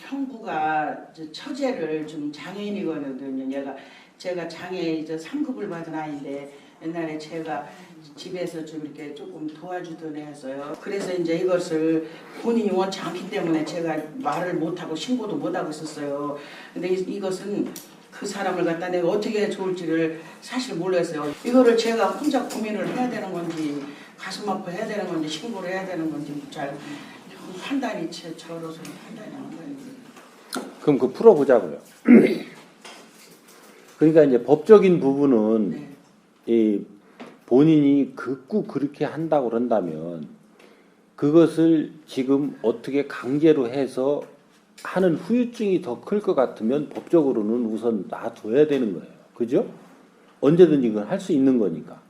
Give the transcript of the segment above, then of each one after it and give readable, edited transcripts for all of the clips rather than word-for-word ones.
형부가 처제를 좀 장애인이거든요. 제가 장애 이제 3급을 받은 아이인데 옛날에 제가 집에서 좀 이렇게 조금 도와주던 애였어요. 그래서 이제 이것을 본인이 원치 않기 때문에 제가 말을 못하고 신고도 못하고 있었어요. 근데 이것은 그 사람을 갖다 내가 어떻게 해야 좋을지를 사실 몰랐어요. 이거를 제가 혼자 고민을 해야 되는 건지 가슴 아파 해야 되는 건지 신고를 해야 되는 건지 잘 판단이 저로서 판단이 안 가요. 그럼 그 풀어보자고요. 그러니까 이제 법적인 부분은 네. 이 본인이 극구 그렇게 한다고 그런다면 그것을 지금 어떻게 강제로 해서 하는 후유증이 더 클 것 같으면 법적으로는 우선 놔둬야 되는 거예요. 그죠? 언제든지 그건 할 수 있는 거니까.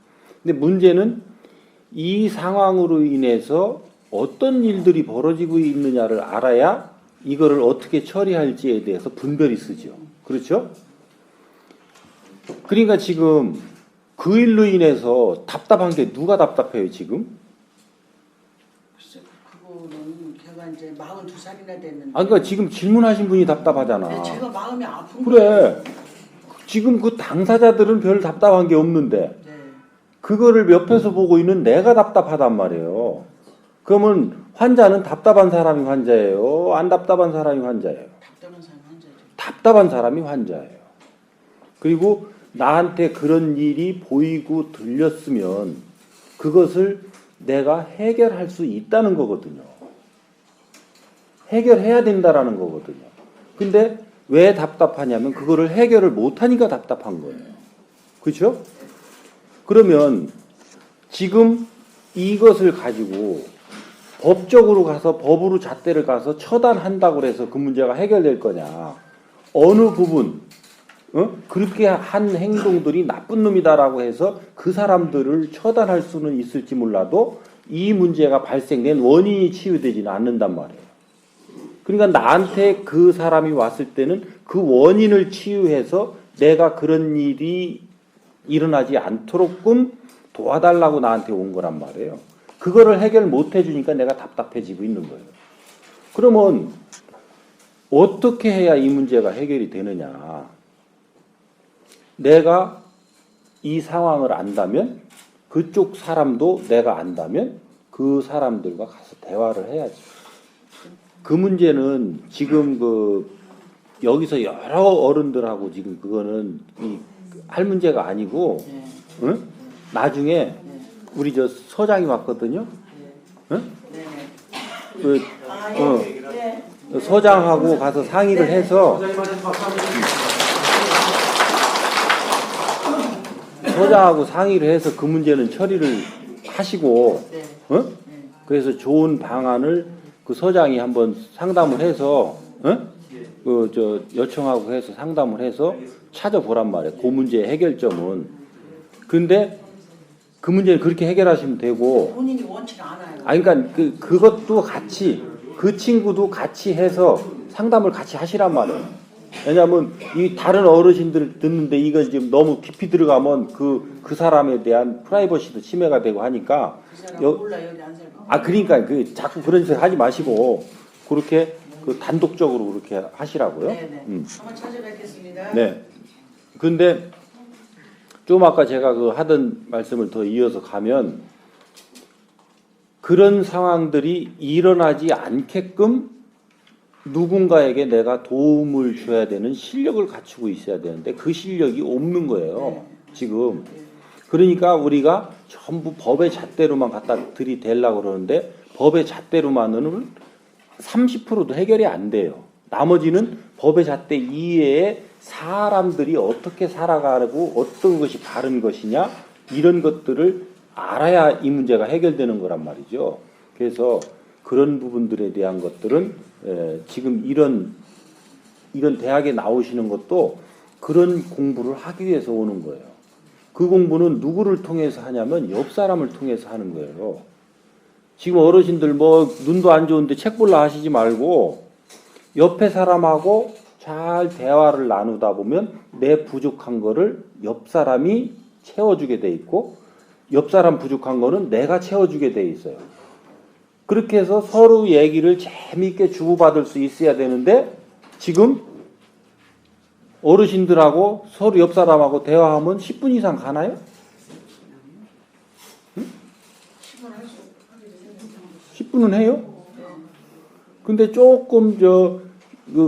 근데 문제는 이 상황으로 인해서 어떤 일들이 벌어지고 있느냐를 알아야 이거를 어떻게 처리할지에 대해서 분별이 쓰죠. 그렇죠? 그러니까 지금 그 일로 인해서 답답한 게 누가 답답해요, 지금? 글쎄, 그거는 걔가 이제 42살이나 됐는데. 아, 그러니까 지금 질문하신 분이 답답하잖아. 네, 제가 마음이 아픈 그래. 거예요. 지금 그 당사자들은 별 답답한 게 없는데 네. 그거를 옆에서 보고 있는 내가 답답하단 말이에요. 그러면 환자는 답답한 사람이 환자예요? 안 답답한 사람이 환자예요? 답답한 사람 환자죠. 답답한 사람이 환자예요. 그리고 나한테 그런 일이 보이고 들렸으면 그것을 내가 해결할 수 있다는 거거든요. 해결해야 된다라는 거거든요. 근데 왜 답답하냐면 그거를 해결을 못하니까 답답한 거예요. 그렇죠? 그러면 지금 이것을 가지고 법적으로 가서 법으로 잣대를 가서 처단한다고 해서 그 문제가 해결될 거냐. 어느 부분 그렇게 한 행동들이 나쁜 놈이다라고 해서 그 사람들을 처단할 수는 있을지 몰라도 이 문제가 발생된 원인이 치유되지는 않는단 말이에요. 그러니까 나한테 그 사람이 왔을 때는 그 원인을 치유해서 내가 그런 일이 일어나지 않도록끔 도와달라고 나한테 온 거란 말이에요. 그거를 해결 못 해주니까 내가 답답해지고 있는 거예요. 그러면 어떻게 해야 이 문제가 해결이 되느냐. 내가 이 상황을 안다면 그쪽 사람도 내가 안다면 그 사람들과 가서 대화를 해야지. 그 문제는 지금 여기서 여러 어른들하고 지금 그거는 할 문제가 아니고 네. 응? 나중에 네. 우리 저 서장이 왔거든요. 응? 네. 그, 서장하고 가서 상의를 해서 서장하고 상의를 해서 그 문제는 처리를 하시고 네. 어? 그래서 좋은 방안을 그 서장이 한번 상담을 해서 요청하고 해서 상담을 해서 찾아보란 말이에요. 그 문제의 해결점은. 근데 그 문제는 그렇게 해결하시면 되고. 본인이 원치를 않아요. 그러니까 그것도 같이 그 친구도 같이 해서 상담을 같이 하시란 말이에요. 왜냐하면 이 다른 어르신들 듣는데 이거 지금 너무 깊이 들어가면 그 사람에 대한 프라이버시도 침해가 되고 하니까. 그 사람 몰라 여기 안 살고. 그러니까 자꾸 그런 소리 하지 마시고 그렇게 단독적으로 그렇게 하시라고요. 네네. 한번 찾아뵙겠습니다. 네. 근데 좀 아까 제가 하던 말씀을 더 이어서 가면 그런 상황들이 일어나지 않게끔 누군가에게 내가 도움을 줘야 되는 실력을 갖추고 있어야 되는데 그 실력이 없는 거예요. 지금. 그러니까 우리가 전부 법의 잣대로만 갖다 들이대려고 그러는데 법의 잣대로만은 30%도 해결이 안 돼요. 나머지는 법의 잣대 이외에 사람들이 어떻게 살아가고 어떤 것이 바른 것이냐 이런 것들을 알아야 이 문제가 해결되는 거란 말이죠. 그래서 그런 부분들에 대한 것들은 지금 이런 대학에 나오시는 것도 그런 공부를 하기 위해서 오는 거예요. 그 공부는 누구를 통해서 하냐면 옆 사람을 통해서 하는 거예요. 지금 어르신들 눈도 안 좋은데 책 볼라 하시지 말고 옆에 사람하고 잘 대화를 나누다 보면 내 부족한 거를 옆 사람이 채워주게 돼 있고 옆 사람 부족한 거는 내가 채워주게 돼 있어요. 그렇게 해서 서로 얘기를 재미있게 주고받을 수 있어야 되는데 지금 어르신들하고 서로 옆 사람하고 대화하면 10분 이상 가나요? 10분은 해요? 근데 조금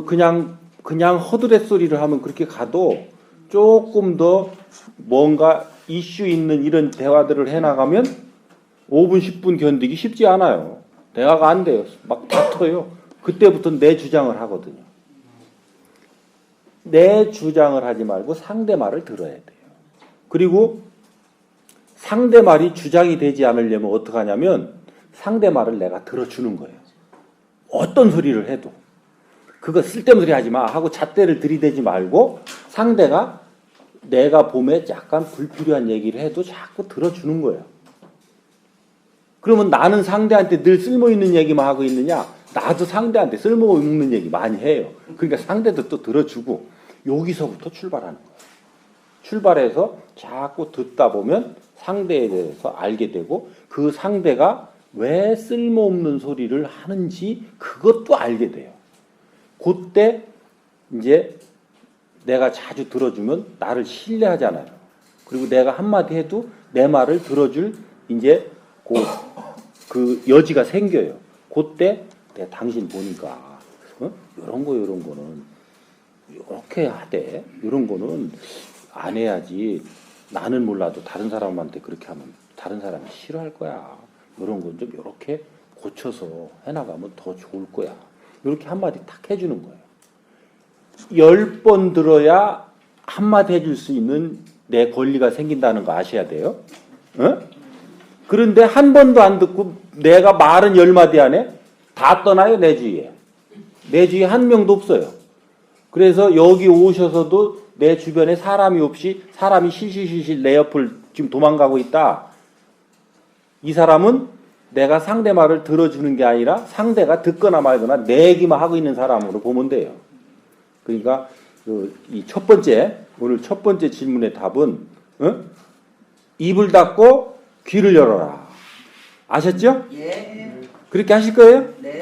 그냥 허드렛 소리를 하면 그렇게 가도 조금 더 뭔가 이슈 있는 이런 대화들을 해나가면 5분, 10분 견디기 쉽지 않아요. 대화가 안 돼요. 막 다퉈요. 그때부터 내 주장을 하거든요. 내 주장을 하지 말고 상대 말을 들어야 돼요. 그리고 상대 말이 주장이 되지 않으려면 어떻게 하냐면 상대 말을 내가 들어주는 거예요. 어떤 소리를 해도. 그거 쓸데없는 소리 하지 마 하고 잣대를 들이대지 말고 상대가 내가 봄에 약간 불필요한 얘기를 해도 자꾸 들어주는 거예요. 그러면 나는 상대한테 늘 쓸모있는 얘기만 하고 있느냐? 나도 상대한테 쓸모없는 얘기 많이 해요. 그러니까 상대도 또 들어주고 여기서부터 출발하는 거예요. 출발해서 자꾸 듣다 보면 상대에 대해서 알게 되고 그 상대가 왜 쓸모없는 소리를 하는지 그것도 알게 돼요. 그때 이제 내가 자주 들어주면 나를 신뢰하잖아요. 그리고 내가 한마디 해도 내 말을 들어줄 이제 그 여지가 생겨요. 그때 내가 당신 보니까 이런 거는 이렇게 하되 이런 거는 안 해야지. 나는 몰라도 다른 사람한테 그렇게 하면 다른 사람이 싫어할 거야. 이런 건 좀 이렇게 고쳐서 해나가면 더 좋을 거야. 이렇게 한마디 탁 해주는 거예요. 10번 들어야 한마디 해줄 수 있는 내 권리가 생긴다는 거 아셔야 돼요. 그런데 한 번도 안 듣고 내가 말은 10마디 안에 다 떠나요. 내 주위에. 내 주위에 한 명도 없어요. 그래서 여기 오셔서도 내 주변에 사람이 없이 사람이 실실실실 내 옆을 지금 도망가고 있다. 이 사람은 내가 상대 말을 들어주는 게 아니라 상대가 듣거나 말거나 내 얘기만 하고 있는 사람으로 보면 돼요. 그러니까 이 첫 번째 오늘 첫 번째 질문의 답은 입을 닫고 귀를 열어라. 아셨죠? 예. 그렇게 하실 거예요? 네.